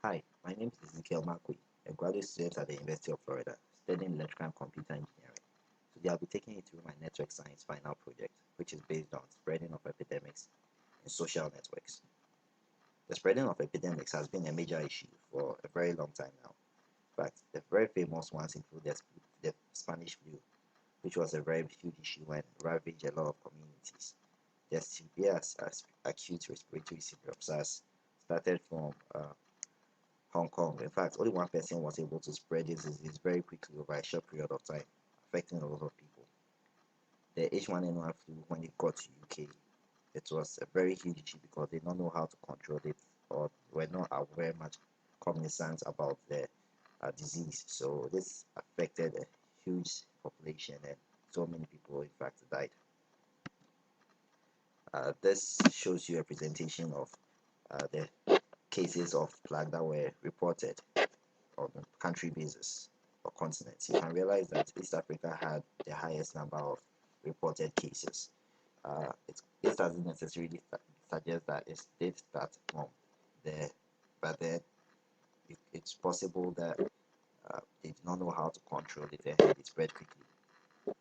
Hi, my name is Ezekiel Makwi, a graduate student at the University of Florida, studying electrical and computer engineering. Today I'll be taking you through my network science final project, which is based on spreading of epidemics in social networks. The spreading of epidemics has been a major issue for a very long time now. In fact, the very famous ones include the Spanish flu, which was a very huge issue and ravaged a lot of communities. The severe acute respiratory syndrome SARS started from Hong Kong. In fact, only one person was able to spread this disease very quickly over a short period of time, affecting a lot of people. The H1N1 flu, when it got to UK, it was a very huge issue because they don't know how to control it or were not aware much cognizant about the disease. So this affected a huge population and so many people in fact died. This shows you a presentation of the cases of plague that were reported on a country basis or continents. You can realize that East Africa had the highest number of reported cases. This doesn't necessarily suggest that it did start from there, but then it's possible that they did not know how to control it and it spread quickly. You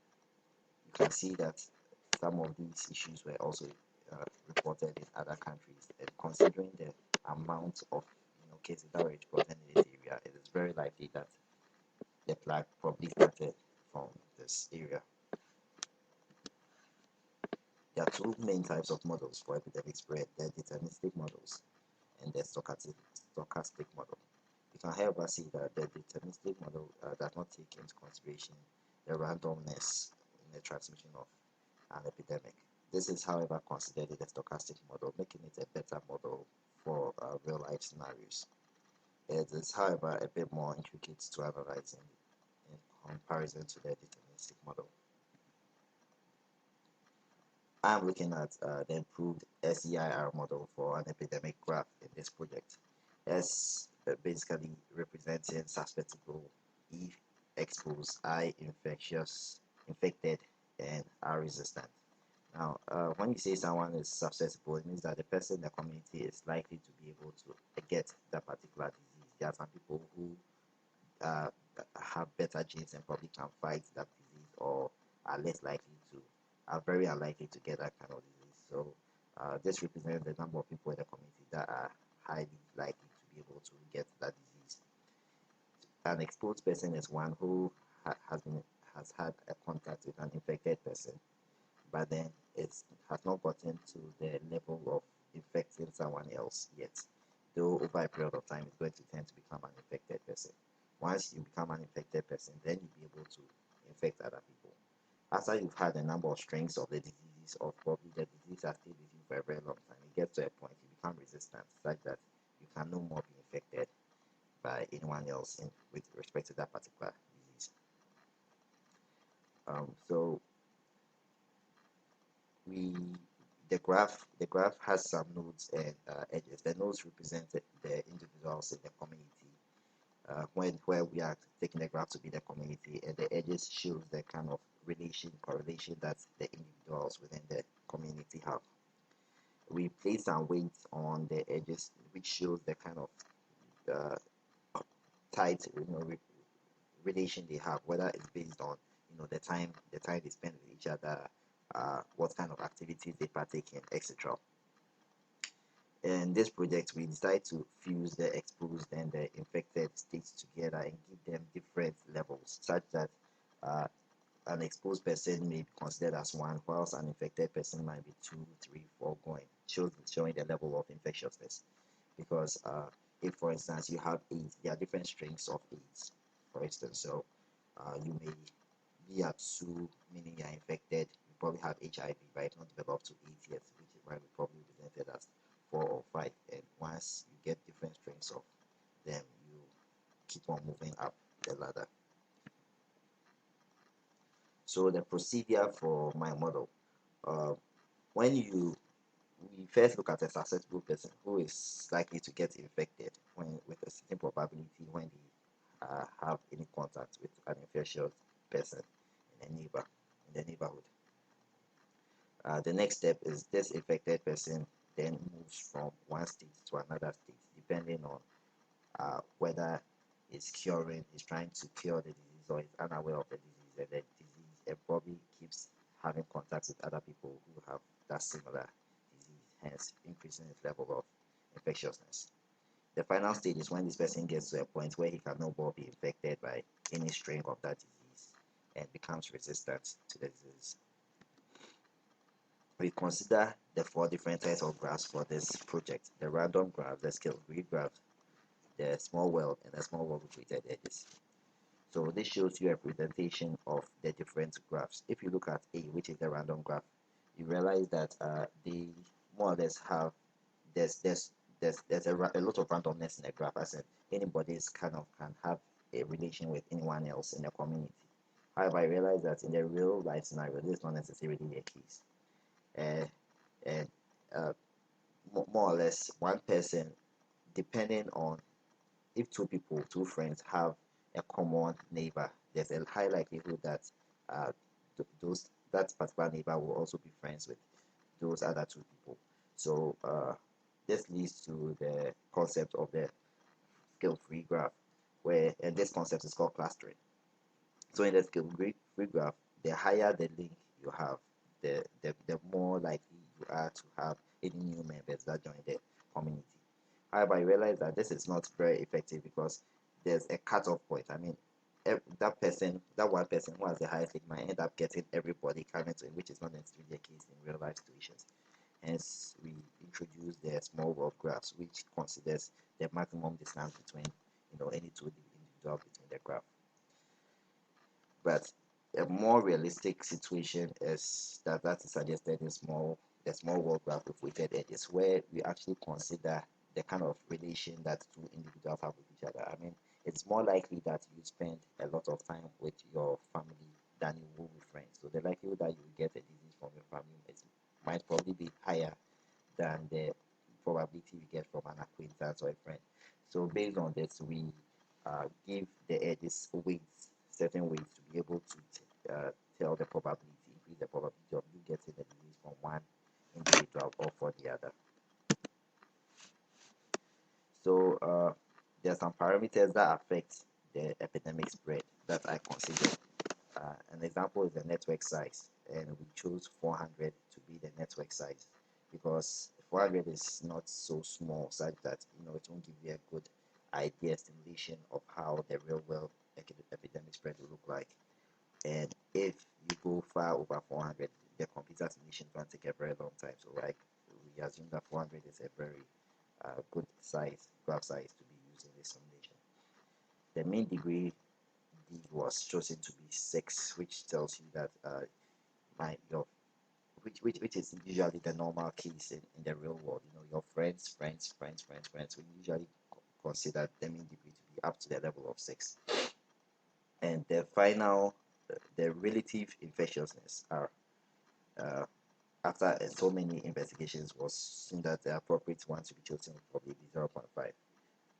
can see that some of these issues were also reported in other countries, and considering the amount of cases that were reported in this area, it is very likely that the plague probably started from this area. There are two main types of models for epidemic spread: the deterministic models and the stochastic model. You can however see that the deterministic model does not take into consideration the randomness in the transmission of an epidemic. This is, however, considered in the stochastic model, making it a better model for real life scenarios. It is, however, a bit more intricate to analyze in comparison to the deterministic model. I'm looking at the improved SEIR model for an epidemic graph in this project. S basically representing susceptible, E exposed, I infected, and R resistant. Now, when you say someone is susceptible, it means that the person in the community is likely to be able to get that particular disease. There are some people who uh, have better genes and probably can fight that disease, or are less likely to, are very unlikely to get that kind of disease. So this represents the number of people in the community that are highly likely to be able to get that disease. An exposed person is one who has had a contact with an infected person, but then it has not gotten to the level of infecting someone else yet. Though over a period of time, it's going to tend to become an infected person. Once you become an infected person, then you'll be able to infect other people. After you've had a number of strains of the disease, or probably the disease has stayed with you for a very long time, it gets to a point you become resistant, such that you can no more be infected by anyone else with respect to that particular disease. So we the graph has some nodes and edges. The nodes represent the individuals in the community, where we are taking the graph to be the community, and the edges shows the kind of correlation that the individuals within the community have. We place some weights on the edges, which shows the kind of tight relation they have, whether it's based on the time they spend with each other, what kind of activities they partake in, etc. In this project, we decide to fuse the exposed and the infected states together and give them different levels, such that an exposed person may be considered as one, whilst an infected person might be 2, 3, 4 going, showing the level of infectiousness. Because if, for instance, you have AIDS, there are different strains of AIDS, for instance. So you may be at 2, meaning you are infected. You probably have HIV, but it's not developed to AIDS yet, which is why we probably presented as 4 or 5. And once you get different strains of them, you keep on moving up the ladder. So the procedure for my model, when we first look at a susceptible person who is likely to get infected with a certain probability when they have any contact with an infectious person in the neighborhood. The next step is this infected person then moves from one state to another state, depending on whether he's trying to cure the disease or is unaware of the disease, and the disease and probably keeps having contact with other people who have that similar disease, hence increasing its level of infectiousness. The final stage is when this person gets to a point where he can no more be infected by any strain of that disease and becomes resistant to the disease. We consider the four different types of graphs for this project: the random graph, the scale grid graph, the small world, and the small world with weighted edges. So this shows you a presentation of the different graphs. If you look at A, which is the random graph, you realize that they more or less have there's a lot of randomness in the graph, as in anybody's kind of can have a relation with anyone else in the community. However, I realize that in the real life scenario, this is not necessarily the case. And more or less, one person, depending on if two friends have a common neighbor, there's a high likelihood that uh, that particular neighbor will also be friends with those other two people. So this leads to the concept of the scale-free graph, and this concept is called clustering. So in the scale-free graph, the higher the link you have, the more likely you are to have any new members that join the community. However, I realize that this is not very effective because there's a cutoff point. I mean, that one person who has the highest link might end up getting everybody coming to him, which is not necessarily the case in real life situations. Hence, we introduce the small world graphs, which considers the maximum distance between any two individuals between the graph. But a more realistic situation is that is suggested in the small world graph with weighted edges, where we actually consider the kind of relation that two individuals have with each other. I mean, it's more likely that you spend a lot of time with your family than you will with friends. So the likelihood that you will get a disease from your family might probably be higher than the probability you get from an acquaintance or a friend. So based on this, we give the edges weights, certain weights, to be able to tell the probability, increase the probability of you getting the disease from one individual or for the other. So there are some parameters that affect the epidemic spread that I consider. An example is the network size, and we chose 400 to be the network size because 400 is not so small, such that it won't give you a good idea estimation of how the real world epidemic spread will look like. And if you go far over 400, the computer simulation can take a very long time. So we assume that 400 is a very good graph size to be used in this simulation. The mean degree D was chosen to be 6, which tells you that which is usually the normal case in the real world. Your friends, we usually consider the mean degree to be up to the level of 6. And the relative infectiousness are after so many investigations was seen that the appropriate one to be chosen would probably be 0.5.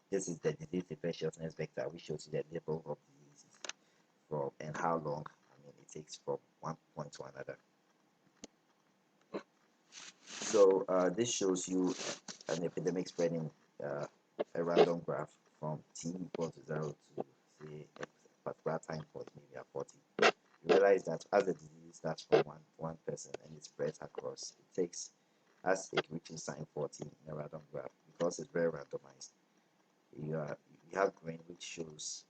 This is the disease infectiousness vector, which shows you the level of diseases from and how long it takes from one point to another. So this shows you an epidemic spreading a random graph from t equals to 0 to say a particular time point, maybe at 40. You realize that as the disease starts from one person and it spreads across, it takes, as it reaches time 40 in a random graph, because it's very randomized. You have green, which shows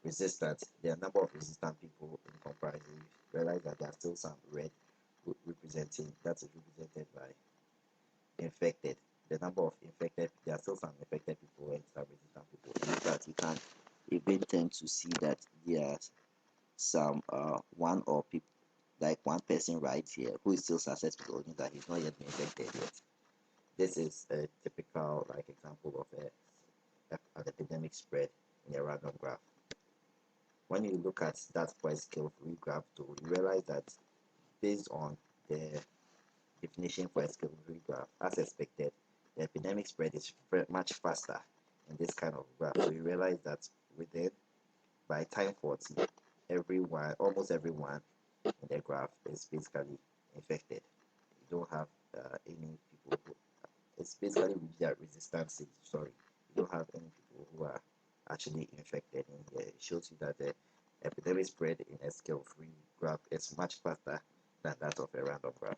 resistant. There are a number of resistant people in comparison. You realize that there are still some red representing, that is represented by infected. The number of infected, there are still some infected people and some resistant people. In fact, you can even tend to see that there are some one person right here who is still susceptible, only that he's not yet been infected yet. This is a typical example of an epidemic spread in a random graph. When you look at that point scale free graph tool, you realize that based on the definition for a scale free graph, as expected, the epidemic spread is much faster in this kind of graph. So you realize that by time 40, almost everyone in the graph is basically infected. You don't have any people it's basically their resistance. Sorry, you don't have any people who are actually infected in here. It shows you that the epidemic spread in a scale-free graph is much faster than that of a random graph.